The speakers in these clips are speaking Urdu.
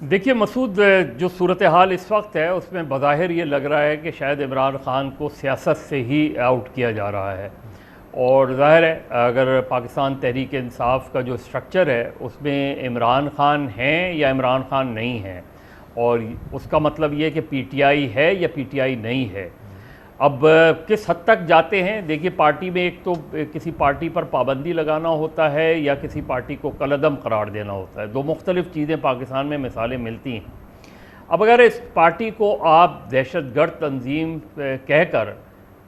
دیکھیے مسعود، جو صورتحال اس وقت ہے اس میں بظاہر یہ لگ رہا ہے کہ شاید عمران خان کو سیاست سے ہی آؤٹ کیا جا رہا ہے، اور ظاہر ہے اگر پاکستان تحریک انصاف کا جو سٹرکچر ہے اس میں عمران خان ہیں یا عمران خان نہیں ہیں، اور اس کا مطلب یہ کہ پی ٹی آئی ہے یا پی ٹی آئی نہیں ہے۔ اب کس حد تک جاتے ہیں؟ دیکھیے پارٹی میں ایک تو کسی پارٹی پر پابندی لگانا ہوتا ہے یا کسی پارٹی کو کالعدم قرار دینا ہوتا ہے، دو مختلف چیزیں پاکستان میں مثالیں ملتی ہیں۔ اب اگر اس پارٹی کو آپ دہشت گرد تنظیم کہہ کر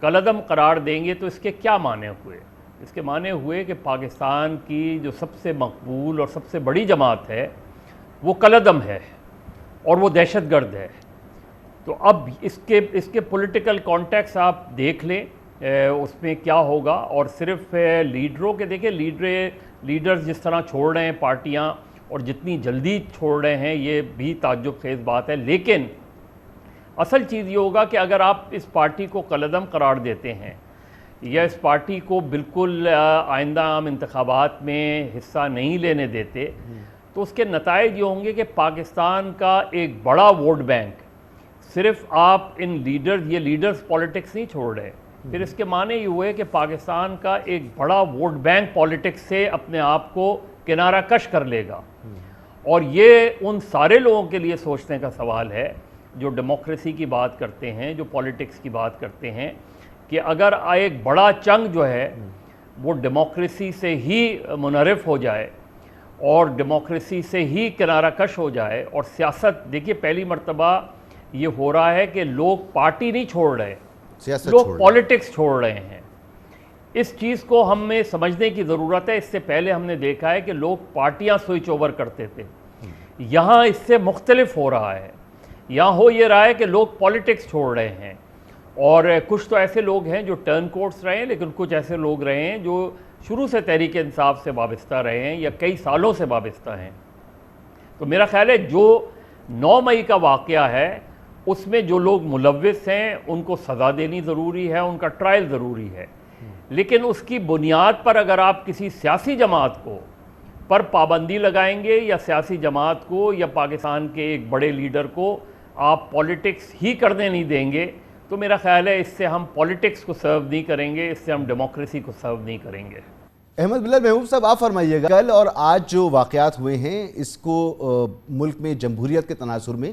کالعدم قرار دیں گے تو اس کے کیا معنی ہوئے؟ اس کے معنی ہوئے کہ پاکستان کی جو سب سے مقبول اور سب سے بڑی جماعت ہے وہ کالعدم ہے اور وہ دہشت گرد ہے۔ تو اب اس کے پولیٹیکل کانٹیکس آپ دیکھ لیں اس میں کیا ہوگا، اور صرف لیڈروں کے دیکھیں لیڈرز جس طرح چھوڑ رہے ہیں پارٹیاں اور جتنی جلدی چھوڑ رہے ہیں یہ بھی تعجب خیز بات ہے، لیکن اصل چیز یہ ہوگا کہ اگر آپ اس پارٹی کو کالعدم قرار دیتے ہیں یا اس پارٹی کو بالکل آئندہ عام انتخابات میں حصہ نہیں لینے دیتے تو اس کے نتائج یہ ہوں گے کہ پاکستان کا ایک بڑا ووٹ بینک، صرف آپ ان لیڈرز، یہ لیڈرز پولیٹکس نہیں چھوڑ رہے، پھر اس کے معنی یہ ہوئے کہ پاکستان کا ایک بڑا ووٹ بینک پولیٹکس سے اپنے آپ کو کنارہ کش کر لے گا، اور یہ ان سارے لوگوں کے لیے سوچنے کا سوال ہے جو ڈیموکریسی کی بات کرتے ہیں، جو پولیٹکس کی بات کرتے ہیں، کہ اگر ایک بڑا چنک جو ہے وہ ڈیموکریسی سے ہی منحرف ہو جائے اور ڈیموکریسی سے ہی کنارہ کش ہو جائے، اور سیاست دیکھیے پہلی مرتبہ یہ ہو رہا ہے کہ لوگ پارٹی نہیں چھوڑ رہے، لوگ پولیٹکس چھوڑ رہے ہیں۔ اس چیز کو ہمیں سمجھنے کی ضرورت ہے۔ اس سے پہلے ہم نے دیکھا ہے کہ لوگ پارٹیاں سوئچ اوور کرتے تھے، یہاں اس سے مختلف ہو رہا ہے، یہاں ہو یہ رہا ہے کہ لوگ پولیٹکس چھوڑ رہے ہیں، اور کچھ تو ایسے لوگ ہیں جو ٹرن کوٹس رہے ہیں، لیکن کچھ ایسے لوگ رہے ہیں جو شروع سے تحریک انصاف سے وابستہ رہے ہیں یا کئی سالوں سے وابستہ ہیں۔ تو میرا خیال ہے جو 9 مئی کا واقعہ ہے اس میں جو لوگ ملوث ہیں ان کو سزا دینی ضروری ہے، ان کا ٹرائل ضروری ہے، لیکن اس کی بنیاد پر اگر آپ کسی سیاسی جماعت کو پر پابندی لگائیں گے یا سیاسی جماعت کو یا پاکستان کے ایک بڑے لیڈر کو آپ پولیٹکس ہی کرنے نہیں دیں گے تو میرا خیال ہے اس سے ہم پولیٹکس کو سرو نہیں کریں گے، اس سے ہم ڈیموکریسی کو سرو نہیں کریں گے۔ احمد بلال محبوب صاحب آپ فرمائیے گا، کل اور آج جو واقعات ہوئے ہیں اس کو ملک میں جمہوریت کے تناظر میں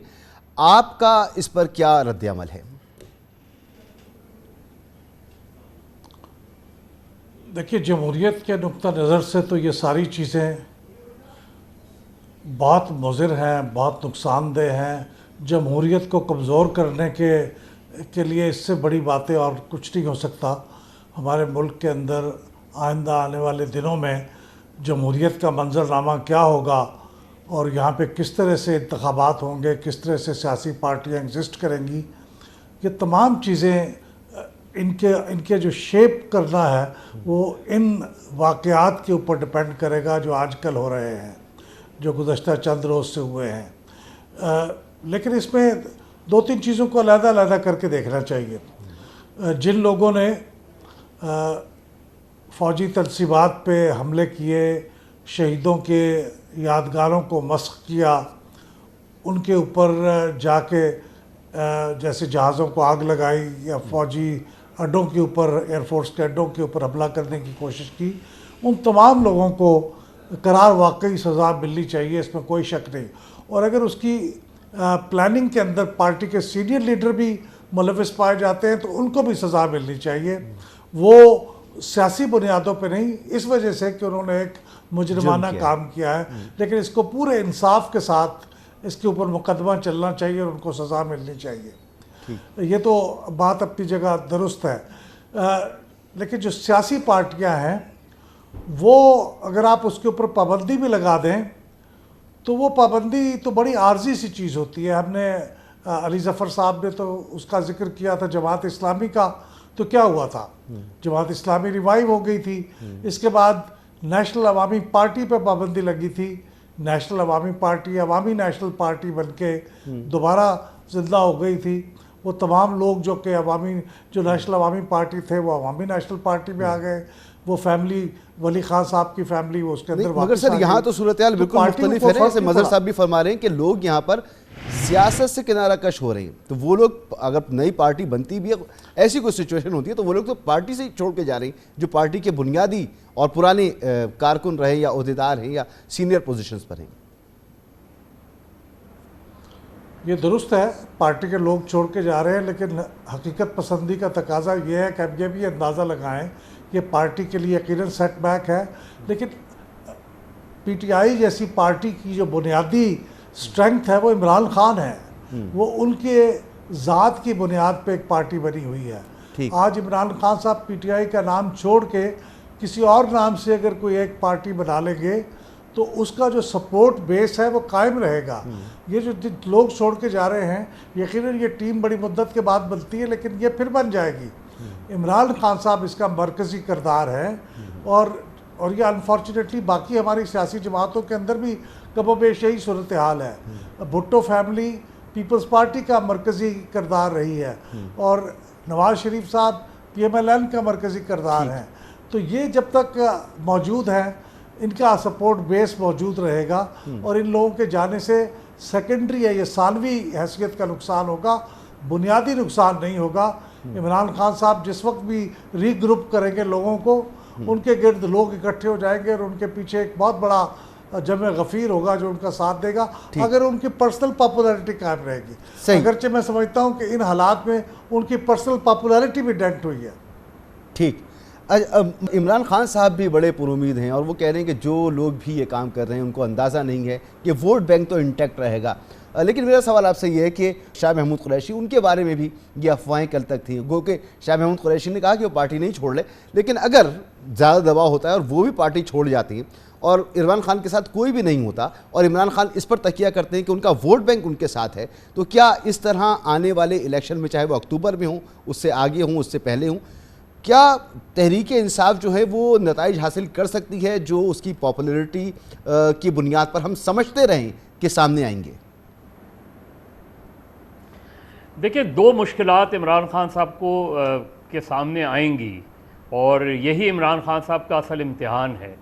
آپ کا اس پر کیا رد عمل ہے؟ دیکھیے جمہوریت کے نقطہ نظر سے تو یہ ساری چیزیں بہت مضر ہیں، بہت نقصان دہ ہیں۔ جمہوریت کو کمزور کرنے کے لیے اس سے بڑی باتیں اور کچھ نہیں ہو سکتا۔ ہمارے ملک کے اندر آئندہ آنے والے دنوں میں جمہوریت کا منظرنامہ کیا ہوگا اور یہاں پہ کس طرح سے انتخابات ہوں گے، کس طرح سے سیاسی پارٹیاں ایگزسٹ کریں گی، یہ تمام چیزیں ان کے جو شیپ کرنا ہے وہ ان واقعات کے اوپر ڈپینڈ کرے گا جو آج کل ہو رہے ہیں، جو گزشتہ چند روز سے ہوئے ہیں۔ لیکن اس میں 2-3 چیزوں کو علیحدہ علیحدہ کر کے دیکھنا چاہیے۔ جن لوگوں نے فوجی تنصیبات پہ حملے کیے، شہیدوں کے یادگاروں کو مسخ کیا، ان کے اوپر جا کے جیسے جہازوں کو آگ لگائی یا فوجی اڈوں کے اوپر، ایئر فورس کے اڈوں کے اوپر حملہ کرنے کی کوشش کی، ان تمام لوگوں کو قرار واقعی سزا ملنی چاہیے، اس میں کوئی شک نہیں۔ اور اگر اس کی پلاننگ کے اندر پارٹی کے سینئر لیڈر بھی ملوث پائے جاتے ہیں تو ان کو بھی سزا ملنی چاہیے، وہ سیاسی بنیادوں پہ نہیں، اس وجہ سے کہ انہوں نے ایک مجرمانہ کام کیا ہے، لیکن اس کو پورے انصاف کے ساتھ اس کے اوپر مقدمہ چلنا چاہیے اور ان کو سزا ملنی چاہیے۔ یہ تو بات اپنی جگہ درست ہے، لیکن جو سیاسی پارٹیاں ہیں وہ اگر آپ اس کے اوپر پابندی بھی لگا دیں تو وہ پابندی تو بڑی عارضی سی چیز ہوتی ہے۔ ہم نے علی ظفر صاحب نے تو اس کا ذکر کیا تھا جماعت اسلامی کا، تو کیا ہوا تھا؟ جماعت اسلامی ریوائیو ہو گئی تھی، اس کے بعد نیشنل عوامی پارٹی پہ پابندی لگی تھی، نیشنل عوامی پارٹی عوامی نیشنل پارٹی بن کے دوبارہ زندہ ہو گئی تھی۔ وہ تمام لوگ جو نیشنل عوامی پارٹی تھے وہ عوامی نیشنل پارٹی میں آ گئے، وہ فیملی ولی خان صاحب کی فیملی وہ اس کے اندر مگر سر یہاں تو صورتحال بالکل مختلف ہے. جیسے مظہر صاحب بھی فرما رہے ہیں کہ لوگ یہاں پر سیاست سے کنارہ کش ہو رہے ہیں, تو وہ لوگ اگر نئی پارٹی بنتی بھی ہے, ایسی کوئی سچویشن ہوتی ہے, تو وہ لوگ تو پارٹی سے ہی چھوڑ کے جا رہے ہیں جو پارٹی کے بنیادی اور پرانے کارکن رہے یا عہدیدار ہیں یا سینئر پوزیشنز پر ہیں. یہ درست ہے, پارٹی کے لوگ چھوڑ کے جا رہے ہیں, لیکن حقیقت پسندی کا تقاضا یہ ہے کہ اب یہ بھی اندازہ لگائیں کہ پارٹی کے لیے یقیناً سیٹ بیک ہے, لیکن پی ٹی آئی جیسی پارٹی کی جو بنیادی اسٹرینگتھ ہے وہ عمران خان ہے, وہ ان کے ذات کی بنیاد پہ ایک پارٹی بنی ہوئی ہے. آج عمران خان صاحب پی ٹی آئی کا نام چھوڑ کے کسی اور نام سے اگر کوئی ایک پارٹی بنا لیں گے تو اس کا جو سپورٹ بیس ہے وہ قائم رہے گا. یہ جو لوگ چھوڑ کے جا رہے ہیں یقیناً یہ ٹیم بڑی مدت کے بعد بنتی ہے, لیکن یہ پھر بن جائے گی. عمران خان صاحب اس کا مرکزی کردار ہے, اور یہ انفارچونیٹلی باقی ہماری سیاسی جماعتوں کے اندر بھی کم و بیش یہی صورتحال ہے. بھٹو فیملی پیپلز پارٹی کا مرکزی کردار رہی ہے, اور نواز شریف صاحب پی ایم ایل این کا مرکزی کردار ہے. تو یہ جب تک موجود ہیں ان کا سپورٹ بیس موجود رہے گا, اور ان لوگوں کے جانے سے سیکنڈری ہے, یہ ثانوی حیثیت کا نقصان ہوگا, بنیادی نقصان نہیں ہوگا. عمران خان صاحب جس وقت بھی ری گروپ کریں گے لوگوں کو, ان کے گرد لوگ اکٹھے ہو جائیں گے اور ان کے پیچھے ایک بہت بڑا جمع غفیر ہوگا جو ان کا ساتھ دے گا, اگر ان کی پرسنل پاپولیرٹی قائم رہے گی. اگرچہ میں سمجھتا ہوں کہ ان حالات میں ان کی پرسنل پاپولیرٹی بھی ڈینٹ ہوئی ہے. ٹھیک. عمران خان صاحب بھی بڑے پر امید ہیں, اور وہ کہہ رہے ہیں کہ جو لوگ بھی یہ کام کر رہے ہیں ان کو اندازہ نہیں ہے کہ ووٹ بینک تو انٹیکٹ رہے گا. لیکن میرا سوال آپ سے یہ ہے کہ شاہ محمود قریشی, ان کے بارے میں بھی یہ افواہیں کل تک تھیں, گو کہ شاہ محمود قریشی نے کہا کہ وہ پارٹی نہیں چھوڑ لے, لیکن اگر زیادہ دباؤ ہوتا ہے اور وہ بھی پارٹی چھوڑ جاتی ہیں اور عمران خان کے ساتھ کوئی بھی نہیں ہوتا, اور عمران خان اس پر تکیہ کرتے ہیں کہ ان کا ووٹ بینک ان کے ساتھ ہے, تو کیا اس طرح آنے والے الیکشن میں, چاہے وہ اکتوبر میں ہوں, اس سے آگے ہوں, اس سے پہلے ہوں, کیا تحریک انصاف جو ہے وہ نتائج حاصل کر سکتی ہے جو اس کی پاپولیرٹی کی بنیاد پر ہم سمجھتے رہیں کہ سامنے آئیں گے؟ دیکھیں, دو مشکلات عمران خان صاحب کو کے سامنے آئیں گی, اور یہی عمران خان صاحب کا اصل امتحان ہے.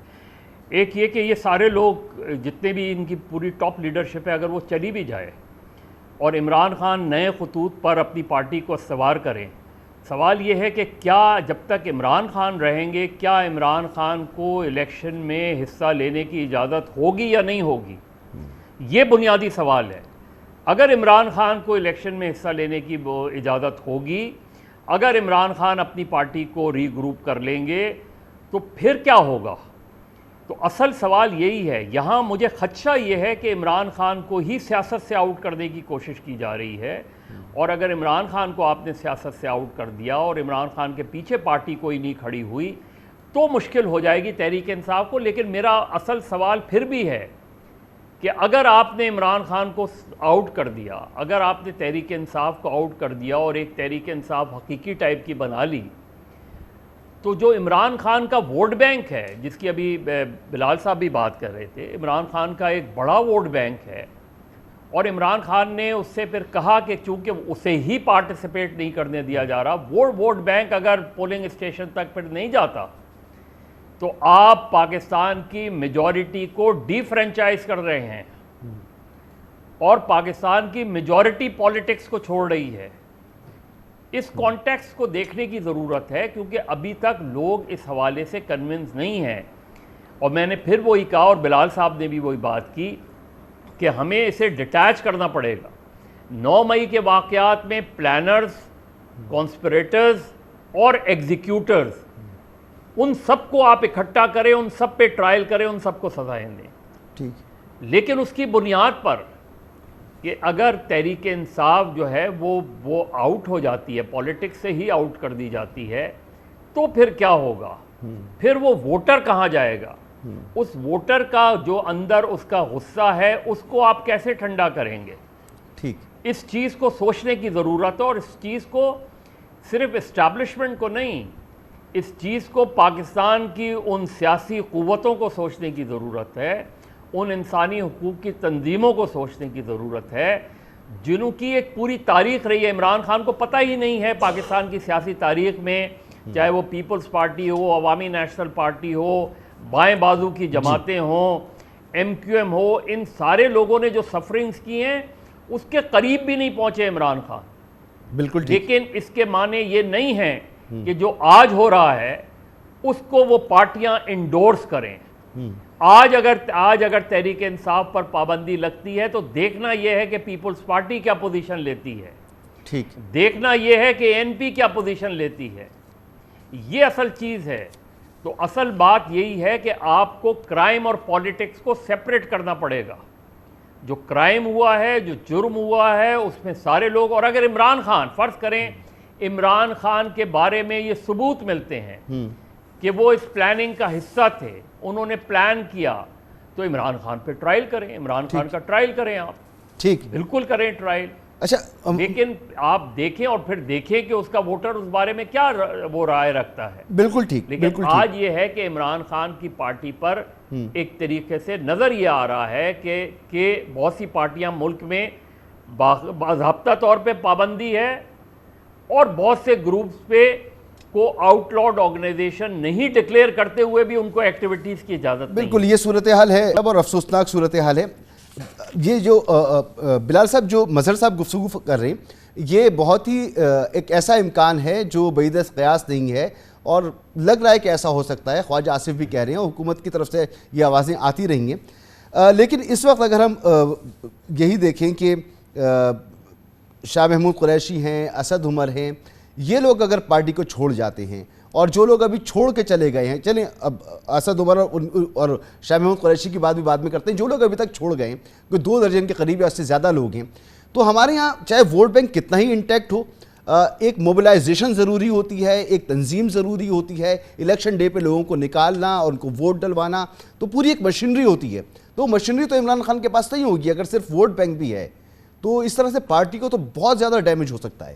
ایک یہ کہ یہ سارے لوگ جتنے بھی ان کی پوری ٹاپ لیڈرشپ ہے, اگر وہ چلی بھی جائے اور عمران خان نئے خطوط پر اپنی پارٹی کو استوار کریں, سوال یہ ہے کہ کیا جب تک عمران خان رہیں گے کیا عمران خان کو الیکشن میں حصہ لینے کی اجازت ہوگی یا نہیں ہوگی. یہ بنیادی سوال ہے. اگر عمران خان کو الیکشن میں حصہ لینے کی اجازت ہوگی, اگر عمران خان اپنی پارٹی کو ری گروپ کر لیں گے, تو پھر کیا ہوگا؟ تو اصل سوال یہی ہے. یہاں مجھے خدشہ یہ ہے کہ عمران خان کو ہی سیاست سے آؤٹ کرنے کی کوشش کی جا رہی ہے, اور اگر عمران خان کو آپ نے سیاست سے آؤٹ کر دیا اور عمران خان کے پیچھے پارٹی کوئی نہیں کھڑی ہوئی تو مشکل ہو جائے گی تحریک انصاف کو. لیکن میرا اصل سوال پھر بھی ہے کہ اگر آپ نے عمران خان کو آؤٹ کر دیا, اگر آپ نے تحریک انصاف کو آؤٹ کر دیا اور ایک تحریک انصاف حقیقی ٹائپ کی بنا لی, تو جو عمران خان کا ووٹ بینک ہے, جس کی ابھی بلال صاحب بھی بات کر رہے تھے, عمران خان کا ایک بڑا ووٹ بینک ہے, اور عمران خان نے اس سے پھر کہا کہ چونکہ اسے ہی پارٹیسپیٹ نہیں کرنے دیا جا رہا, وہ ووٹ بینک اگر پولنگ اسٹیشن تک پھر نہیں جاتا تو آپ پاکستان کی میجورٹی کو ڈی فرینچائز کر رہے ہیں, اور پاکستان کی میجورٹی پالیٹکس کو چھوڑ رہی ہے. اس کانٹیکسٹ کو دیکھنے کی ضرورت ہے, کیونکہ ابھی تک لوگ اس حوالے سے کنونس نہیں ہیں. اور میں نے پھر وہی کہا, اور بلال صاحب نے بھی وہی بات کی, کہ ہمیں اسے ڈیٹیچ کرنا پڑے گا. 9 مئی کے واقعات میں پلانرز, کانسپریٹرز اور ایگزیکیوٹرز, ان سب کو آپ اکٹھا کریں, ان سب پہ ٹرائل کریں, ان سب کو سزائیں دیں. ٹھیک. لیکن اس کی بنیاد پر کہ اگر تحریک انصاف جو ہے وہ آؤٹ ہو جاتی ہے, پولیٹکس سے ہی آؤٹ کر دی جاتی ہے, تو پھر کیا ہوگا؟ پھر وہ ووٹر کہاں جائے گا؟ اس ووٹر کا جو اندر اس کا غصہ ہے, اس کو آپ کیسے ٹھنڈا کریں گے؟ ٹھیک. اس چیز کو سوچنے کی ضرورت ہے, اور اس چیز کو صرف اسٹیبلشمنٹ کو نہیں, اس چیز کو پاکستان کی ان سیاسی قوتوں کو سوچنے کی ضرورت ہے, ان انسانی حقوق کی تنظیموں کو سوچنے کی ضرورت ہے, جنہوں کی ایک پوری تاریخ رہی ہے. عمران خان کو پتہ ہی نہیں ہے پاکستان کی سیاسی تاریخ میں چاہے وہ پیپلز پارٹی ہو, عوامی نیشنل پارٹی ہو, بائیں بازو کی جماعتیں ہوں, ایم کیو ایم ہو, ان سارے لوگوں نے جو سفرنگز کی ہیں اس کے قریب بھی نہیں پہنچے عمران خان. بالکل. لیکن اس کے معنی یہ نہیں ہے کہ جو آج ہو رہا ہے اس کو وہ پارٹیاں انڈورس کریں. آج اگر تحریک انصاف پر پابندی لگتی ہے تو دیکھنا یہ ہے کہ پیپلز پارٹی کیا پوزیشن لیتی ہے, ٹھیک, دیکھنا یہ ہے کہ این پی کیا پوزیشن لیتی ہے. یہ اصل چیز ہے. تو اصل بات یہی ہے کہ آپ کو کرائم اور پالیٹکس کو سیپریٹ کرنا پڑے گا. جو کرائم ہوا ہے, جو جرم ہوا ہے, اس میں سارے لوگ, اور اگر عمران خان, فرض کریں عمران خان کے بارے میں یہ ثبوت ملتے ہیں کہ وہ اس پلاننگ کا حصہ تھے, انہوں نے پلان کیا, تو عمران خان پہ ٹرائل کریں, عمران خان کا ٹرائل کریں آپ. ٹھیک, بالکل کریں ٹرائل. اچھا, لیکن آپ دیکھیں اور پھر دیکھیں کہ اس کا ووٹر اس بارے میں کیا وہ رائے رکھتا ہے. بالکل ٹھیک. لیکن آج یہ ہے کہ عمران خان کی پارٹی پر ایک طریقے سے نظر یہ آ رہا ہے کہ بہت سی پارٹیاں ملک میں باضابطہ طور پہ پابندی ہے, اور بہت سے گروپس پہ کو آؤٹ لاڈ آرگنائزیشن نہیں ڈکلیئر کرتے ہوئے بھی ان کو ایکٹیویٹیز کی اجازت نہیں. بالکل, یہ صورتحال ہے اور افسوسناک صورتحال ہے. یہ جو بلال صاحب, جو مظہر صاحب گفتگو کر رہے ہیں, یہ بہت ہی ایک ایسا امکان ہے جو بعید از قیاس نہیں ہے, اور لگ رہا ہے کہ ایسا ہو سکتا ہے. خواجہ آصف بھی کہہ رہے ہیں, حکومت کی طرف سے یہ آوازیں آتی رہی ہیں. لیکن اس وقت اگر ہم یہی دیکھیں کہ شاہ محمود قریشی ہیں, اسد عمر ہیں, یہ لوگ اگر پارٹی کو چھوڑ جاتے ہیں, اور جو لوگ ابھی چھوڑ کے چلے گئے ہیں, چلیں اب اسد عمر اور شاہ محمود قریشی کی بات بھی بعد میں کرتے ہیں, جو لوگ ابھی تک چھوڑ گئے ہیں, کوئی 2 درجن کے قریب یا اس سے زیادہ لوگ ہیں, تو ہمارے یہاں چاہے ووٹ بینک کتنا ہی انٹیکٹ ہو, ایک موبلائزیشن ضروری ہوتی ہے, ایک تنظیم ضروری ہوتی ہے, الیکشن ڈے پہ لوگوں کو نکالنا اور ان کو ووٹ ڈلوانا, تو پوری ایک مشینری ہوتی ہے. تو مشینری تو عمران خان کے پاس نہیں ہوگی اگر صرف ووٹ بینک بھی ہے, تو اس طرح سے پارٹی کو تو بہت زیادہ ڈیمیج ہو سکتا ہے.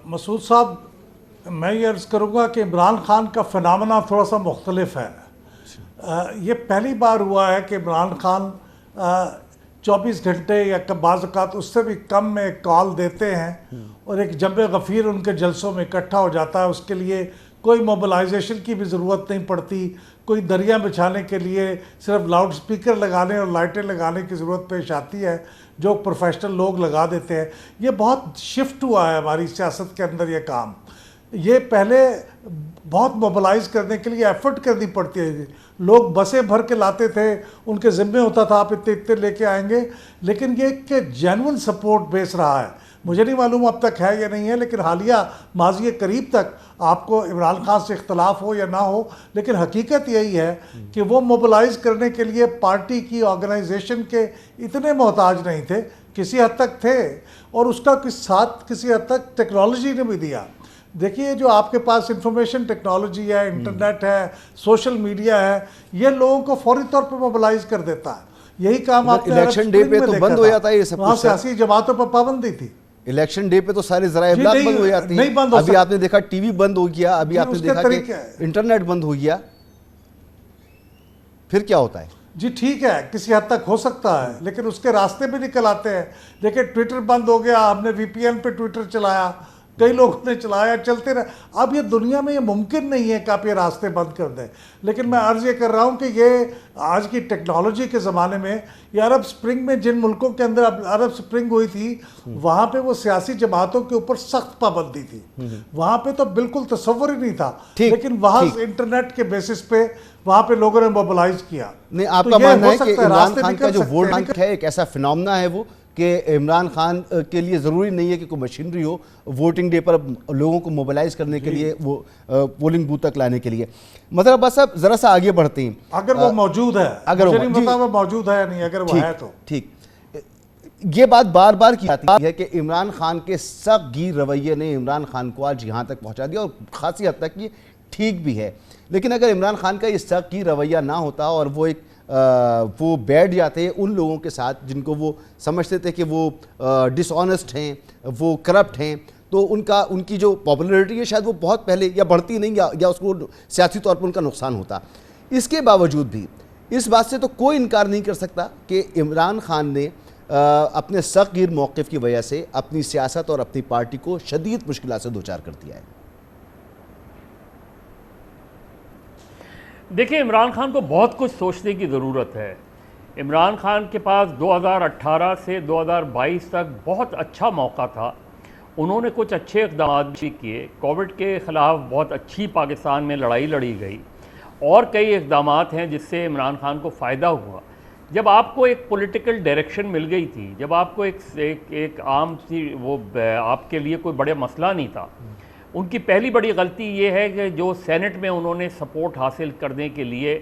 مسعود صاحب, میں یہ عرض کروں گا کہ عمران خان کا فنامنا تھوڑا سا مختلف ہے. یہ پہلی بار ہوا ہے کہ عمران خان 24 گھنٹے یا بعض اوقات اس سے بھی کم میں کال دیتے ہیں, اور ایک جنب غفیر ان کے جلسوں میں اکٹھا ہو جاتا ہے. اس کے لیے کوئی موبلائزیشن کی بھی ضرورت نہیں پڑتی, کوئی دریاں بچھانے کے لیے صرف لاؤڈ سپیکر لگانے اور لائٹیں لگانے کی ضرورت پیش آتی ہے, جو پروفیشنل لوگ لگا دیتے ہیں. یہ بہت شفٹ ہوا ہے ہماری سیاست کے اندر یہ کام. یہ پہلے بہت موبلائز کرنے کے لیے ایفرٹ کرنی پڑتی ہے. لوگ بسیں بھر کے لاتے تھے, ان کے ذمے ہوتا تھا آپ اتنے لے کے آئیں گے, لیکن یہ کہ جینون سپورٹ بیس رہا ہے. مجھے نہیں معلوم اب تک ہے یا نہیں ہے, لیکن حالیہ ماضی قریب تک آپ کو عمران خان سے اختلاف ہو یا نہ ہو, لیکن حقیقت یہی ہے کہ وہ موبلائز کرنے کے لیے پارٹی کی آرگنائزیشن کے اتنے محتاج نہیں تھے, کسی حد تک تھے, اور اس کا ساتھ کسی حد تک ٹیکنالوجی نے بھی دیا. دیکھیے, جو آپ کے پاس انفارمیشن ٹیکنالوجی ہے, انٹرنیٹ ہے, سوشل میڈیا ہے, یہ لوگوں کو فوری طور پہ موبلائز کر دیتا ہے. یہی کام آپ نے الیکشن ڈے پہ تو بند ہو جاتا ہے یہ سب کچھ. وہاں سیاسی جماعتوں پر پابندی تھی. الیکشن ڈے پہ تو سارے ذرائع ابلاغ بند ہو جاتی ہیں. ابھی آپ نے دیکھا ٹی وی بند ہو گیا, ابھی آپ نے دیکھا کہ انٹرنیٹ بند ہو گیا. پھر کیا ہوتا ہے؟ جی ٹھیک ہے, کسی حد تک ہو سکتا ہے, لیکن اس کے راستے بھی نکل آتے ہیں. دیکھیں, ٹویٹر بند ہو گیا, ہم نے وی پی این پہ ٹویٹر چلایا, کئی لوگوں نے چلایا, چلتے رہے. اب یہ دنیا میں یہ ممکن نہیں ہے کہ آپ یہ راستے بند کر دیں. لیکن میں عرض یہ کر رہا ہوں کہ یہ آج کی ٹیکنالوجی کے زمانے میں, یہ عرب سپرنگ میں جن ملکوں کے اندر عرب سپرنگ ہوئی تھی, وہاں پہ وہ سیاسی جماعتوں کے اوپر سخت پابندی تھی. وہاں پہ تو بالکل تصور ہی نہیں تھا, لیکن وہاں انٹرنیٹ کے بیسس پہ وہاں پہ لوگوں نے موبلائز کیا. نہیں, آپ کا ماننا ہے کہ عمران خان کا جو ووٹ بینک ہے ایک ایسا فنامنا ہے وہ, کہ عمران خان کے لیے ضروری نہیں ہے کہ کوئی مشینری ہو ووٹنگ ڈے پر لوگوں کو موبلائز کرنے کے لیے, وہ پولنگ بوتھ تک لانے کے لیے. مطلب عباس صاحب ذرا سا آگے بڑھتے ہیں. اگر وہ موجود ہے, مجھے نہیں پتا وہ موجود ہے یا نہیں, اگر وہ ہے تو ٹھیک. یہ بات بار بار کی جاتی ہے کہ عمران خان کے سخت گیر رویے نے عمران خان کو آج یہاں تک پہنچا دیا, اور خاصی حد تک یہ ٹھیک بھی ہے. لیکن اگر عمران خان کا یہ سخت گیر رویہ نہ ہوتا اور وہ بیٹھ جاتے ان لوگوں کے ساتھ جن کو وہ سمجھتے تھے کہ وہ ڈس آنیسٹ ہیں, وہ کرپٹ ہیں, تو ان کی جو پاپولیرٹی ہے شاید وہ بہت پہلے یا بڑھتی نہیں, یا اس کو سیاسی طور پر ان کا نقصان ہوتا. اس کے باوجود بھی اس بات سے تو کوئی انکار نہیں کر سکتا کہ عمران خان نے اپنے سخت گیر موقف کی وجہ سے اپنی سیاست اور اپنی پارٹی کو شدید مشکلات سے دوچار کر دیا ہے؟ دیکھیں، عمران خان کو بہت کچھ سوچنے کی ضرورت ہے۔ عمران خان کے پاس 2018 سے 2022 تک بہت اچھا موقع تھا، انہوں نے کچھ اچھے اقدامات بھی کیے، کووڈ کے خلاف بہت اچھی پاکستان میں لڑائی لڑی گئی، اور کئی اقدامات ہیں جس سے عمران خان کو فائدہ ہوا۔ جب آپ کو ایک پولیٹیکل ڈائریکشن مل گئی تھی، جب آپ کو ایک عام سی وہ آپ کے لیے کوئی بڑے مسئلہ نہیں تھا، ان کی پہلی بڑی غلطی یہ ہے کہ جو سینٹ میں انہوں نے سپورٹ حاصل کرنے کے لیے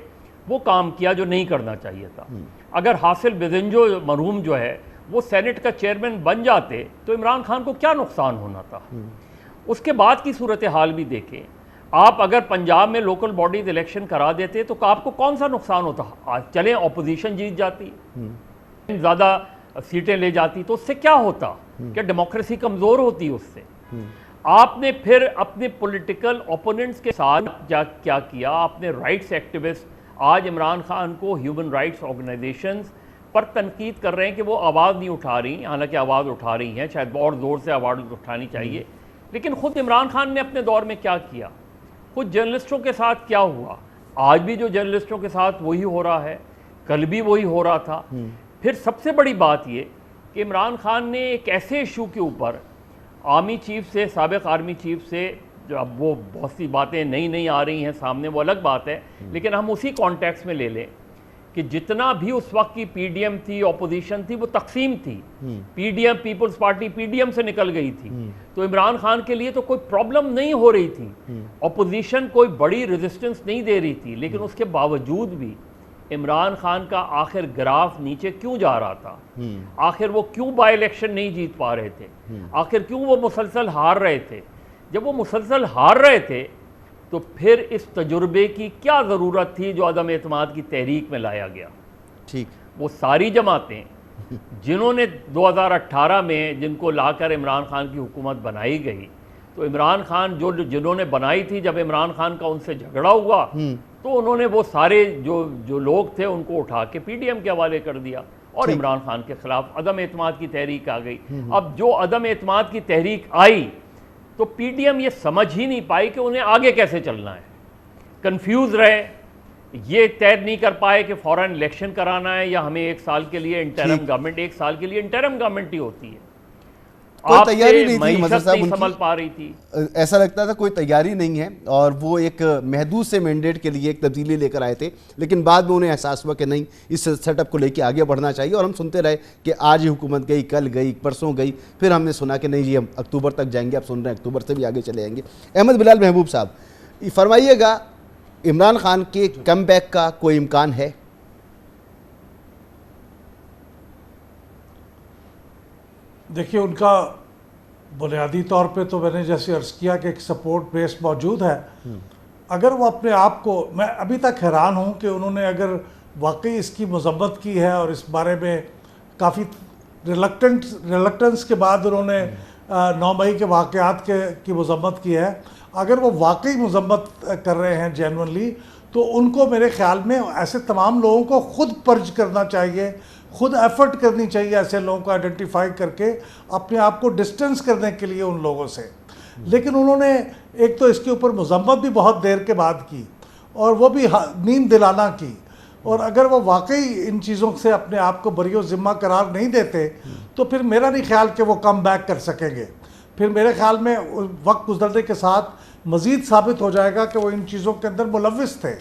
وہ کام کیا جو نہیں کرنا چاہیے تھا۔ اگر حاصل بزنجو مرحوم جو ہے وہ سینٹ کا چیئرمین بن جاتے تو عمران خان کو کیا نقصان ہونا تھا؟ اس کے بعد کی صورتحال بھی دیکھیں، آپ اگر پنجاب میں لوکل باڈیز الیکشن کرا دیتے تو آپ کو کون سا نقصان ہوتا؟ چلیں اپوزیشن جیت جاتی، زیادہ سیٹیں لے جاتی، تو اس سے کیا ہوتا؟ کہ ڈیموکریسی کمزور ہوتی اس سے۔ آپ نے پھر اپنے پولیٹیکل اوپوننٹس کے ساتھ کیا کیا؟ آپ نے رائٹس ایکٹیوسٹ آج عمران خان کو ہیومن رائٹس آرگنائزیشنز پر تنقید کر رہے ہیں کہ وہ آواز نہیں اٹھا رہی، حالانکہ آواز اٹھا رہی ہیں، شاید اور زور سے آواز اٹھانی چاہیے۔ لیکن خود عمران خان نے اپنے دور میں کیا کیا؟ خود جرنلسٹوں کے ساتھ کیا ہوا؟ آج بھی جو جرنلسٹوں کے ساتھ وہی ہو رہا ہے، کل بھی وہی ہو رہا تھا۔ پھر سب سے بڑی بات یہ کہ عمران خان نے ایک ایسے ایشو کے اوپر آرمی چیف سے، سابق آرمی چیف سے، جو اب وہ بہت سی باتیں نئی آ رہی ہیں سامنے، وہ الگ بات ہے، لیکن ہم اسی کانٹیکس میں لے لیں کہ جتنا بھی اس وقت کی پی ڈی ایم تھی، اپوزیشن تھی، وہ تقسیم تھی۔ P D M, Peoples Party P D M سے نکل گئی تھی، تو عمران خان کے لیے تو کوئی پرابلم نہیں ہو رہی تھی، اپوزیشن کوئی بڑی ریزسٹنس نہیں دے رہی تھی، لیکن اس کے باوجود بھی عمران خان کا آخر گراف نیچے کیوں جا رہا تھا؟ آخر وہ کیوں بائی الیکشن نہیں جیت پا رہے تھے؟ آخر کیوں وہ مسلسل ہار رہے تھے؟ جب وہ مسلسل ہار رہے تھے تو پھر اس تجربے کی کیا ضرورت تھی جو عدم اعتماد کی تحریک میں لایا گیا؟ ٹھیک، وہ ساری جماعتیں جنہوں نے 2018 میں جن کو لا کر عمران خان کی حکومت بنائی گئی، تو عمران خان جنہوں نے بنائی تھی، جب عمران خان کا ان سے جھگڑا ہوا تو انہوں نے وہ سارے جو لوگ تھے ان کو اٹھا کے پی ڈی ایم کے حوالے کر دیا، اور عمران خان کے خلاف عدم اعتماد کی تحریک آ گئی۔ اب جو عدم اعتماد کی تحریک آئی تو پی ڈی ایم یہ سمجھ ہی نہیں پائی کہ انہیں آگے کیسے چلنا ہے، کنفیوز رہے، یہ طے نہیں کر پائے کہ فوراً الیکشن کرانا ہے یا ہمیں ایک سال کے لیے انٹرم گورنمنٹ، ایک سال کے لیے انٹرم گورنمنٹ ہی ہوتی ہے۔ کوئی تیاری نہیں تھی مظہر صاحب نہیں سنبھل پا رہی تھی، ایسا لگتا تھا کوئی تیاری نہیں ہے، اور وہ ایک محدود سے مینڈیٹ کے لیے ایک تبدیلی لے کر آئے تھے، لیکن بعد میں انہیں احساس ہوا کہ نہیں، اس سیٹ اپ کو لے کے آگے بڑھنا چاہیے، اور ہم سنتے رہے کہ آج ہی حکومت گئی، کل گئی، پرسوں گئی، پھر ہم نے سنا کہ نہیں جی ہم اکتوبر تک جائیں گے، اب سن رہے ہیں اکتوبر سے بھی آگے چلے جائیں گے۔ احمد بلال محبوب صاحب، فرمائیے گا عمران خان کے کم بیک کا کوئی امکان ہے؟ دیکھیے، ان کا بنیادی طور پہ تو میں نے جیسے عرض کیا کہ ایک سپورٹ بیس موجود ہے۔ اگر وہ اپنے آپ کو، میں ابھی تک حیران ہوں کہ انہوں نے اگر واقعی اس کی مذمت کی ہے اور اس بارے میں کافی ریلکٹنس کے بعد انہوں نے 9 مئی کے واقعات کی مذمت کی ہے، اگر وہ واقعی مذمت کر رہے ہیں جینونلی، تو ان کو میرے خیال میں ایسے تمام لوگوں کو خود پرج کرنا چاہیے، خود ایفرٹ کرنی چاہیے ایسے لوگوں کو آئیڈینٹیفائی کر کے اپنے آپ کو ڈسٹنس کرنے کے لیے ان لوگوں سے۔ لیکن انہوں نے ایک تو اس کے اوپر مذمت بھی بہت دیر کے بعد کی، اور وہ بھی نیند دلانہ کی، اور اگر وہ واقعی ان چیزوں سے اپنے آپ کو بری و ذمہ قرار نہیں دیتے تو پھر میرا نہیں خیال کہ وہ کم بیک کر سکیں گے۔ پھر میرے خیال میں وقت گزرنے کے ساتھ مزید ثابت ہو جائے گا کہ وہ ان چیزوں کے اندر ملوث تھے،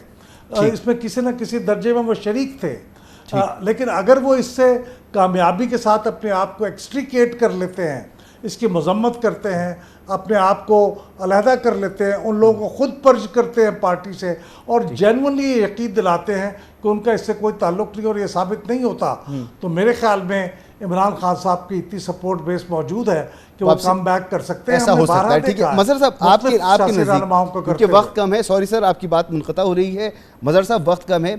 اس میں کسی نہ کسی درجے میں وہ شریک تھے۔ لیکن اگر وہ اس سے کامیابی کے ساتھ اپنے آپ کو ایکسٹریکیٹ کر لیتے ہیں، اس کی مذمت کرتے ہیں، اپنے آپ کو علیحدہ کر لیتے ہیں، ان لوگوں کو خود پرج کرتے ہیں پارٹی سے، اور جینونلی یہ یقین دلاتے ہیں کہ ان کا اس سے کوئی تعلق نہیں اور یہ ثابت نہیں ہوتا، تو میرے خیال میں عمران خان صاحب کی اتنی سپورٹ بیس موجود ہے کہ وہ کم بیک کر سکتے ہیں۔ ایسا ہو سکتا ہے، ٹھیک ہے مظہر صاحب، آپ کے نزدیک کیونکہ وقت کم ہے، سوری سر آپ کی بات منقطع ہو رہی ہے، مظہر صاحب وقت کم ہے،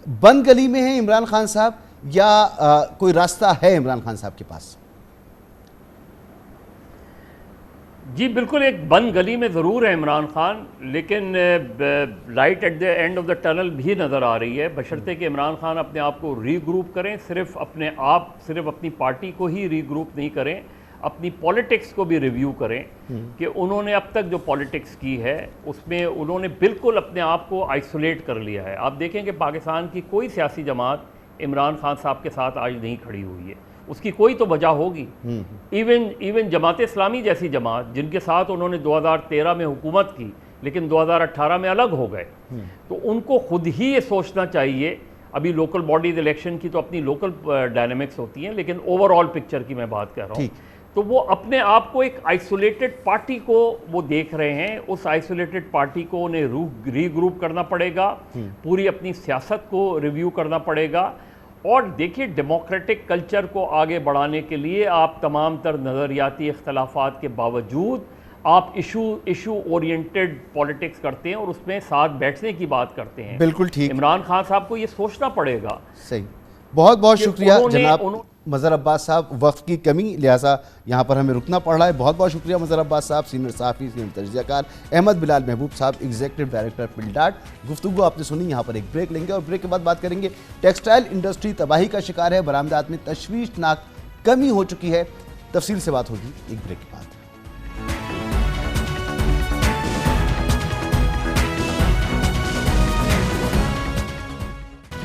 بند گلی میں ہے عمران خان صاحب یا کوئی راستہ ہے عمران خان صاحب کے پاس؟ جی بالکل، ایک بند گلی میں ضرور ہے عمران خان، لیکن light at the end of the tunnel بھی نظر آ رہی ہے، بشرطے کہ عمران خان اپنے آپ کو ری گروپ کریں، صرف اپنی پارٹی کو ہی ری گروپ نہیں کریں، اپنی پولیٹکس کو بھی ریویو کریں کہ انہوں نے اب تک جو پولیٹکس کی ہے اس میں انہوں نے بالکل اپنے آپ کو آئسولیٹ کر لیا ہے۔ آپ دیکھیں کہ پاکستان کی کوئی سیاسی جماعت عمران خان صاحب کے ساتھ آج نہیں کھڑی ہوئی ہے، اس کی کوئی تو وجہ ہوگی۔ ایون جماعت اسلامی جیسی جماعت جن کے ساتھ انہوں نے 2013 میں حکومت کی لیکن 2018 میں الگ ہو گئے، تو ان کو خود ہی یہ سوچنا چاہیے، ابھی لوکل باڈیز الیکشن کی تو اپنی لوکل ڈائنامکس ہوتی ہیں، لیکن اوور آل پکچر کی میں بات کر رہا ہوں، تو وہ اپنے آپ کو ایک آئسولیٹڈ پارٹی کو وہ دیکھ رہے ہیں، اس آئسولیٹڈ پارٹی کو انہیں ری گروپ کرنا پڑے گا، پوری اپنی سیاست کو ریویو کرنا پڑے گا، اور دیکھیے ڈیموکریٹک کلچر کو آگے بڑھانے کے لیے آپ تمام تر نظریاتی اختلافات کے باوجود آپ ایشو اورینٹڈ پولیٹکس کرتے ہیں اور اس میں ساتھ بیٹھنے کی بات کرتے ہیں۔ بالکل ٹھیک، عمران خان صاحب کو یہ سوچنا پڑے گا۔ صحیح، بہت بہت شکریہ جناب مظہر عباس صاحب، وقت کی کمی لہٰذا یہاں پر ہمیں رکنا پڑ رہا ہے۔ بہت بہت شکریہ مظہر عباس صاحب، سینئر صحافی، سینئر تجزیہ کار۔ احمد بلال محبوب صاحب، ایگزیکٹو ڈائریکٹر پلڈاٹ۔ گفتگو آپ نے سنی، یہاں پر ایک بریک لیں گے اور بریک کے بعد بات کریں گے ٹیکسٹائل انڈسٹری تباہی کا شکار ہے، برآمدات میں تشویشناک کمی ہو چکی ہے، تفصیل سے بات ہوگی ایک بریک کے بعد۔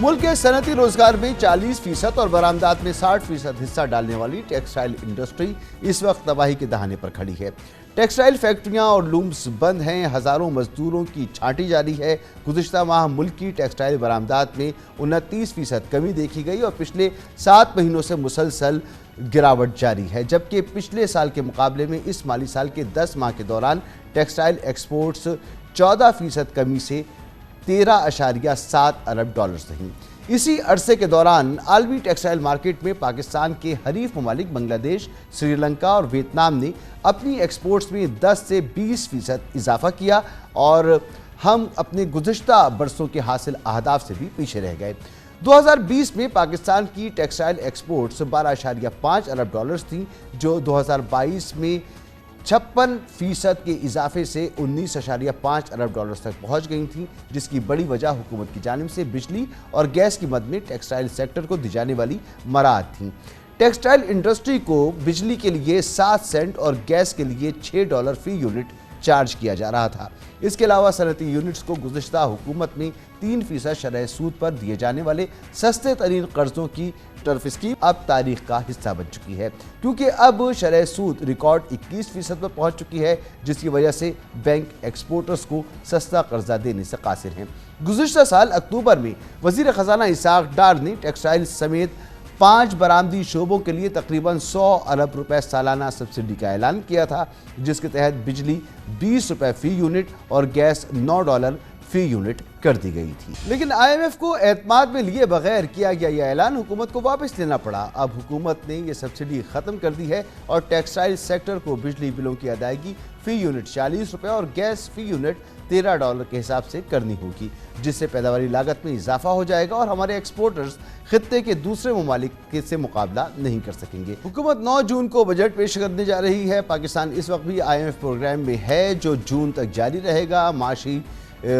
ملک کے صنعتی روزگار میں 40% اور برآمدات میں 60% حصہ ڈالنے والی ٹیکسٹائل انڈسٹری اس وقت تباہی کے دہانے پر کھڑی ہے۔ ٹیکسٹائل فیکٹریاں اور لومز بند ہیں، ہزاروں مزدوروں کی چھانٹی جاری ہے۔ گزشتہ ماہ ملک کی ٹیکسٹائل برآمدات میں 29% کمی دیکھی گئی اور پچھلے 7 مہینوں سے مسلسل گراوٹ جاری ہے، جبکہ پچھلے سال کے مقابلے میں اس مالی سال کے 10 ماہ کے دوران ٹیکسٹائل ایکسپورٹس 14% کمی سے 13.7 ارب ڈالرز رہیں۔ اسی عرصے کے دوران عالمی ٹیکسٹائل مارکیٹ میں پاکستان کے حریف ممالک بنگلہ دیش، سری لنکا اور ویتنام نے اپنی ایکسپورٹس میں 10 سے 20% اضافہ کیا اور ہم اپنے گزشتہ برسوں کے حاصل اہداف سے بھی پیچھے رہ گئے۔ 2020 میں پاکستان کی ٹیکسٹائل ایکسپورٹس 12.5 ارب ڈالرز تھیں، جو 2022 میں 56% کے اضافے سے 19.5 ارب ڈالرز تک پہنچ گئی تھیں، جس کی بڑی وجہ حکومت کی جانب سے بجلی اور گیس کی مد میں ٹیکسٹائل سیکٹر کو دی جانے والی مراعات تھیں۔ ٹیکسٹائل انڈسٹری کو بجلی کے لیے 7 سینٹ اور گیس کے لیے $6 فی یونٹ چارج کیا جا رہا تھا۔ اس کے علاوہ صنعتی یونٹس کو گزشتہ حکومت میں 3% شرح سود پر دیے جانے والے سستے ترین قرضوں کی ٹرف اسکیم اب تاریخ کا حصہ بن چکی ہے، کیونکہ اب شرح سود ریکارڈ 21% پر پہنچ چکی ہے، جس کی وجہ سے بینک ایکسپورٹرز کو سستا قرضہ دینے سے قاصر ہیں۔ گزشتہ سال اکتوبر میں وزیر خزانہ اسحاق ڈار نے ٹیکسٹائل سمیت 5 برآمدی شعبوں کے لیے تقریباً 100 ارب روپے سالانہ سبسڈی کا اعلان کیا تھا، جس کے تحت بجلی 20 روپے فی یونٹ اور گیس $9 فی یونٹ کر دی گئی تھی۔ لیکن آئی ایم ایف کو اعتماد میں لیے بغیر کیا گیا یہ اعلان حکومت کو واپس لینا پڑا۔ اب حکومت نے یہ سبسڈی ختم کر دی ہے اور ٹیکسٹائل سیکٹر کو بجلی بلوں کی ادائیگی فی یونٹ 40 روپے اور گیس فی یونٹ $13 کے حساب سے کرنی ہوگی، جس سے پیداواری لاگت میں اضافہ ہو جائے گا اور ہمارے ایکسپورٹرز خطے کے دوسرے ممالک سے مقابلہ نہیں کر سکیں گے۔ حکومت 9 جون کو بجٹ پیش کرنے جا رہی ہے۔ پاکستان اس وقت بھی آئی ایم ایف پروگرام میں ہے جو جون تک جاری رہے گا۔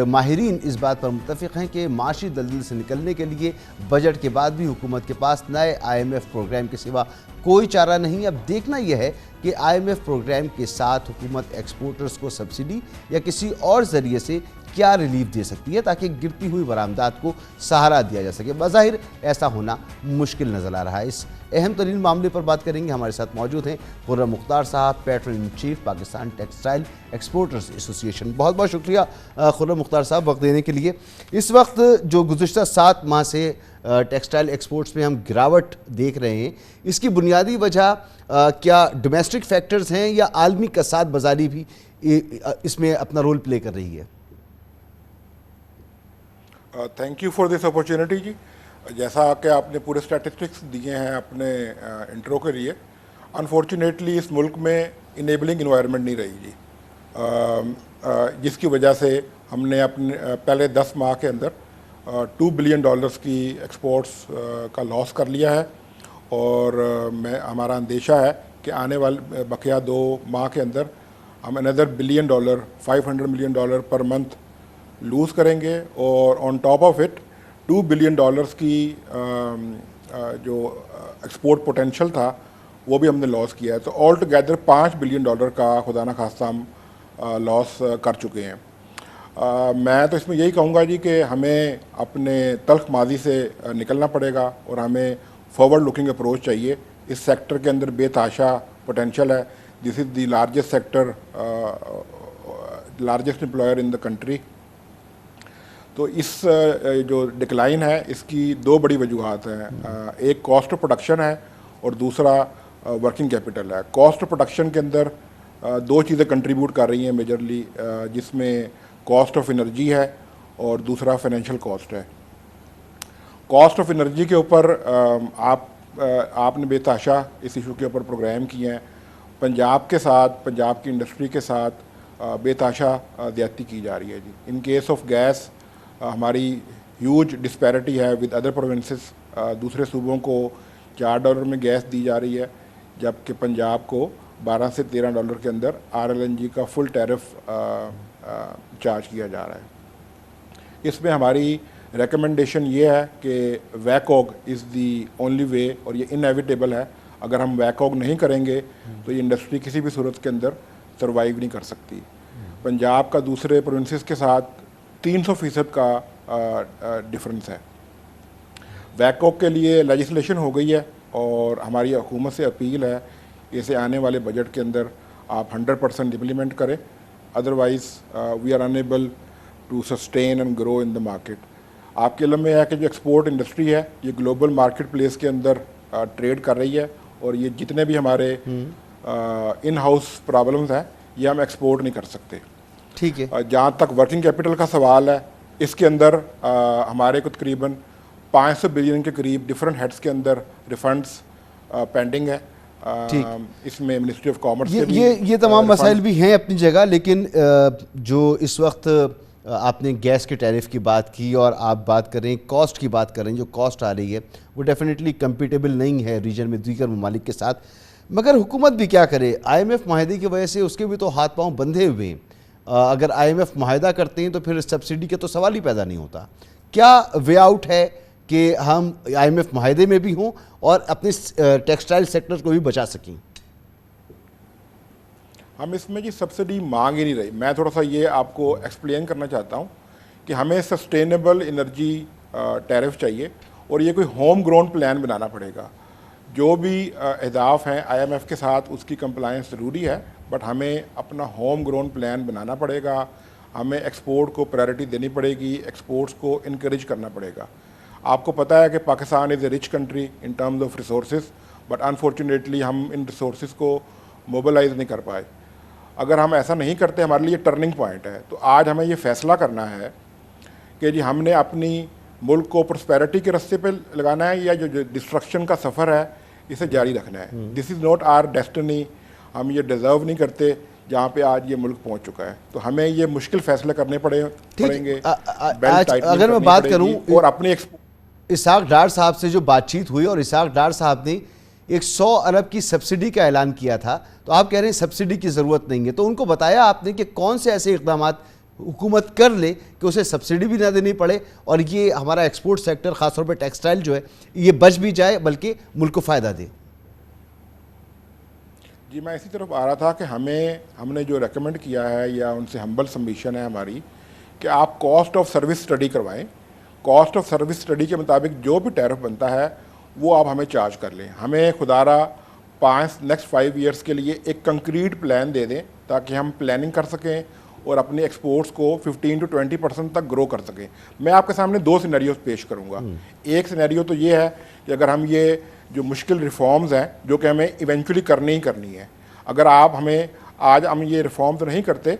ماہرین اس بات پر متفق ہیں کہ معاشی دلدل سے نکلنے کے لیے بجٹ کے بعد بھی حکومت کے پاس نئے آئی ایم ایف پروگرام کے سوا کوئی چارہ نہیں۔ اب دیکھنا یہ ہے کہ آئی ایم ایف پروگرام کے ساتھ حکومت ایکسپورٹرز کو سبسڈی یا کسی اور ذریعے سے کیا ریلیف دے سکتی ہے تاکہ گرتی ہوئی برآمدات کو سہارا دیا جا سکے۔ بظاہر ایسا ہونا مشکل نظر آ رہا ہے۔ اس اہم ترین معاملے پر بات کریں گے، ہمارے ساتھ موجود ہیں خرم مختار صاحب، pattern in chief Pakistan textile exporters ایسوسی ایشن۔ بہت بہت شکریہ خرم مختار صاحب وقت دینے کے لیے۔ اس وقت جو گزشتہ 7 ماہ سے ٹیکسٹائل ایکسپورٹس میں ہم گراوٹ دیکھ رہے ہیں، اس کی بنیادی وجہ کیا ڈومیسٹک فیکٹرز ہیں یا عالمی کساد بازاری بھی اس میں اپنا رول پلے کر رہی ہے؟ Thank you for this opportunity جی۔ جیسا کہ آپ نے پورے اسٹیٹسٹکس دیے ہیں اپنے انٹرو کے لیے، انفارچونیٹلی اس ملک میں انیبلنگ انوائرمنٹ نہیں رہی جی، جس کی وجہ سے ہم نے اپنے پہلے 10 ماہ کے اندر $2 بلین کی ایکسپورٹس کا لاس کر لیا ہے، اور ہمارا اندیشہ ہے کہ آنے والے بقیہ 2 ماہ کے اندر ہم another $1 billion $500 million پر منتھ لوز کریں گے, اور on top of it $2 billion کی جو ایکسپورٹ پوٹینشیل تھا وہ بھی ہم نے لاس کیا ہے. تو آل ٹوگیدر $5 billion کا خدا نخواستہ ہم لاس کر چکے ہیں. میں تو اس میں یہی کہوں گا جی کہ ہمیں اپنے تلخ ماضی سے نکلنا پڑے گا, اور ہمیں فارورڈ لکنگ اپروچ چاہیے. اس سیکٹر کے اندر بے تحاشا پوٹینشیل ہے. This is the largest sector, largest employer in the country. تو اس جو ڈکلائن ہے اس کی دو بڑی وجوہات ہیں. ایک کاسٹ آف پروڈکشن ہے اور دوسرا ورکنگ کیپٹل ہے. کاسٹ آف پروڈکشن کے اندر دو چیزیں کنٹریبیوٹ کر رہی ہیں میجرلی, جس میں کاسٹ آف انرجی ہے اور دوسرا فائنینشیل کاسٹ ہے. کاسٹ آف انرجی کے اوپر آپ نے بے تحاشا اس ایشو کے اوپر پروگرام کیے ہیں. پنجاب کے ساتھ, پنجاب کی انڈسٹری کے ساتھ بے تحاشا زیادتی کی جا رہی ہے جی. ان کیس آف گیس ہماری ہیوج ڈسپیرٹی ہے ود ادر پروونسز. دوسرے صوبوں کو $4 میں گیس دی جا رہی ہے, جبکہ پنجاب کو $12 سے $13 کے اندر RLNG کا فل ٹیرف چارج کیا جا رہا ہے. اس میں ہماری ریکمنڈیشن یہ ہے کہ ویکوگ از دی اونلی وے, اور یہ انیویٹیبل ہے. اگر ہم ویکوگ نہیں کریں گے تو یہ انڈسٹری کسی بھی صورت کے اندر سروائیو نہیں کر سکتی. پنجاب کا دوسرے پروونسز کے ساتھ 300% کا ڈفرنس ہے. ویکوگ کے لیے لیجسلیشن ہو گئی ہے, اور ہماری حکومت سے اپیل ہے اسے آنے والے بجٹ کے اندر آپ 100% امپلیمنٹ کریں. Otherwise we are unable to sustain and grow in the market. آپ کے علم میں ہے کہ جو ایکسپورٹ انڈسٹری ہے یہ گلوبل مارکیٹ پلیس کے اندر ٹریڈ کر رہی ہے, اور یہ جتنے بھی ہمارے ان ہاؤس پرابلمز ہیں یہ ہم ایکسپورٹ نہیں کر سکتے. ٹھیک ہے. جہاں تک ورکنگ کیپٹل کا سوال ہے, اس کے اندر ہمارے کو تقریباً $500 بلین کے قریب ڈفرینٹ ہیڈس کے اندر ریفنڈس پینڈنگ ہے. اس میں منسٹری آف کامرس یہ تمام مسائل بھی ہیں اپنی جگہ, لیکن جو اس وقت آپ نے گیس کے ٹیرف کی بات کی اور آپ بات کر رہے ہیں کاسٹ کی بات کر رہے ہیں, جو کاسٹ آ رہی ہے وہ ڈیفینیٹلی کمپیٹیبل نہیں ہے ریجن میں دیگر ممالک کے ساتھ. مگر حکومت بھی کیا کرے, IMF معاہدے کی وجہ سے اس کے بھی تو ہاتھ پاؤں بندھے ہوئے ہیں. اگر IMF معاہدہ کرتے ہیں تو پھر سبسڈی کا تو سوال ہی پیدا نہیں ہوتا. کیا وے آؤٹ ہے کہ ہم IMF معاہدے میں بھی ہوں اور اپنے ٹیکسٹائل سیکٹر کو بھی بچا سکیں؟ ہم اس میں جی سبسڈی مانگ ہی نہیں رہی. میں تھوڑا سا یہ آپ کو ایکسپلین کرنا چاہتا ہوں کہ ہمیں سسٹینیبل انرجی ٹیرف چاہیے, اور یہ کوئی ہوم گرون پلان بنانا پڑے گا. جو بھی اہداف ہیں IMF کے ساتھ اس کی کمپلائنس ضروری ہے, بٹ ہمیں اپنا ہوم گرون پلان بنانا پڑے گا. ہمیں ایکسپورٹ کو پرائرٹی دینی پڑے گی, ایکسپورٹس کو انکریج کرنا پڑے گا. آپ کو پتہ ہے کہ Pakistan is a rich country in terms of resources, but unfortunately ہم ان ریسورسز کو موبلائز نہیں کر پائے. اگر ہم ایسا نہیں کرتے ہمارے لیے ٹرننگ پوائنٹ ہے. تو آج ہمیں یہ فیصلہ کرنا ہے کہ جی ہم نے اپنی ملک کو پرسپیرٹی کے راستے پہ لگانا ہے, یا جو ڈسٹرکشن کا سفر ہے اسے جاری رکھنا ہے. This is not our destiny. ہم یہ ڈیزرو نہیں کرتے جہاں پہ آج یہ ملک پہنچ چکا ہے. تو ہمیں یہ مشکل فیصلے کرنے پڑیں گے. اگر میں بات کروں اور اپنے اسحاق ڈار صاحب سے جو بات چیت ہوئی, اور اسحاق ڈار صاحب نے 100 ارب کی سبسڈی کا اعلان کیا تھا, تو آپ کہہ رہے ہیں سبسڈی کی ضرورت نہیں ہے. تو ان کو بتایا آپ نے کہ کون سے ایسے اقدامات حکومت کر لے کہ اسے سبسڈی بھی نہ دینی پڑے, اور یہ ہمارا ایکسپورٹ سیکٹر خاص طور پہ ٹیکسٹائل جو ہے یہ بچ بھی جائے بلکہ ملک کو فائدہ دے. جی میں اسی طرف آ رہا تھا کہ ہم نے جو ریکمنڈ کیا ہے, یا ان سے ہمبل سبمیشن ہے ہماری, کہ آپ کاسٹ آف سروس اسٹڈی کروائیں. کاسٹ آف سروس اسٹڈی کے مطابق جو بھی ٹیرف بنتا ہے وہ آپ ہمیں چارج کر لیں. ہمیں خدارہ نیکسٹ 5 ایئرس کے لیے ایک کنکریٹ پلان دے دیں تاکہ ہم پلاننگ کر سکیں اور اپنے ایکسپورٹس کو 15 to 20% تک گرو کر سکیں. میں آپ کے سامنے 2 سینیریوز پیش کروں گا. ایک سینیریو تو یہ ہے کہ اگر ہم یہ جو مشکل ریفارمز ہیں جو کہ ہمیں ایونچولی کرنی ہی کرنی ہے, اگر آپ ہمیں آج ہم یہ ریفارمز نہیں کرتے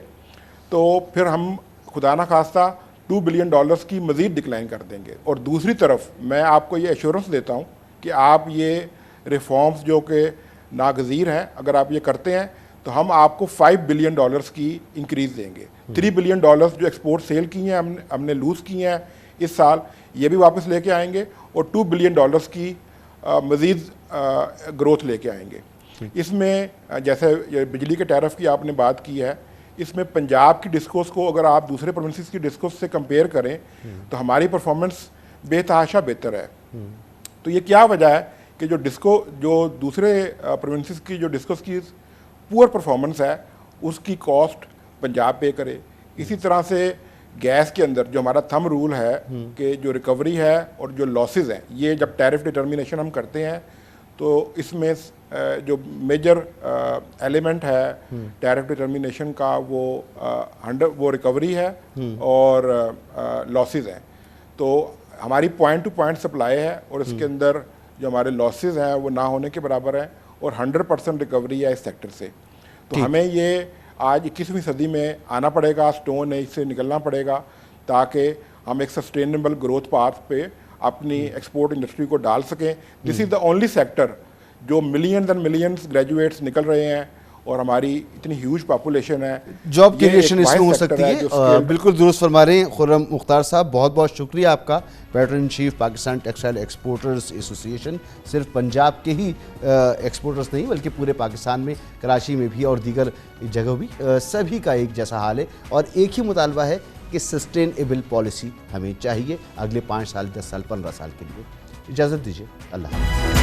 تو پھر ہم خدا نخواستہ $2 بلین کی مزید ڈکلائن کر دیں گے. اور دوسری طرف میں آپ کو یہ ایشورنس دیتا ہوں کہ آپ یہ ریفارمز جو کہ ناگزیر ہیں اگر آپ یہ کرتے ہیں تو ہم آپ کو $5 بلین کی انکریز دیں گے. $3 بلین جو ایکسپورٹ سیل کی ہیں ہم نے لوز کی ہیں اس سال, یہ بھی واپس لے کے آئیں گے, اور $2 بلین کی مزید گروتھ لے کے آئیں گے. اس میں جیسے یہ بجلی کے ٹیرف کی آپ نے بات کی ہے، اس میں پنجاب کی ڈسکوز کو اگر آپ دوسرے پروونسز کی ڈسکوز سے کمپیئر کریں تو ہماری پرفارمنس بے تحاشا بہتر ہے۔ تو یہ کیا وجہ ہے کہ جو دوسرے پروونسز کی جو ڈسکوز کی پور پرفارمنس ہے اس کی کاسٹ پنجاب پے کرے۔ اسی طرح سے گیس کے اندر جو ہمارا تھم رول ہے کہ جو ریکوری ہے اور جو لاسز ہیں، یہ جب ٹیرف ڈٹرمینیشن ہم کرتے ہیں تو اس میں جو میجر ایلیمنٹ ہے ٹیرف ڈٹرمینیشن کا وہ ریکوری ہے اور لاسز ہیں۔ تو ہماری پوائنٹ ٹو پوائنٹ سپلائی ہے اور اس کے اندر جو ہمارے لاسز ہیں وہ نہ ہونے کے برابر ہیں اور 100% ریکوری ہے اس سیکٹر سے۔ تو ہمیں یہ آج 21ویں صدی میں آنا پڑے گا، اسٹون ایج سے نکلنا پڑے گا تاکہ ہم ایک سسٹینیبل گروتھ پاتھ پہ اپنی ایکسپورٹ انڈسٹری کو ڈال سکیں۔ دس از دا اونلی سیکٹر جو ملینز اینڈ ملینز گریجویٹس نکل رہے ہیں اور ہماری اتنی ہیوج پاپولیشن ہے، جاب کریشن اس میں ہو سکتی ہے۔ بالکل درست فرما رہے ہیں خرم مختار صاحب، بہت بہت شکریہ آپ کا۔ Pattern in chief Pakistan textile exporters ایسوسی ایشن صرف پنجاب کے ہی ایکسپورٹرز نہیں بلکہ پورے پاکستان میں، کراچی میں بھی اور دیگر جگہوں بھی سبھی کا ایک جیسا حال ہے اور ایک ہی مطالبہ ہے کہ سسٹینیبل پالیسی ہمیں چاہیے اگلے 5 سال 10 سال 15 سال کے لیے۔ اجازت دیجیے، اللہ حافظ۔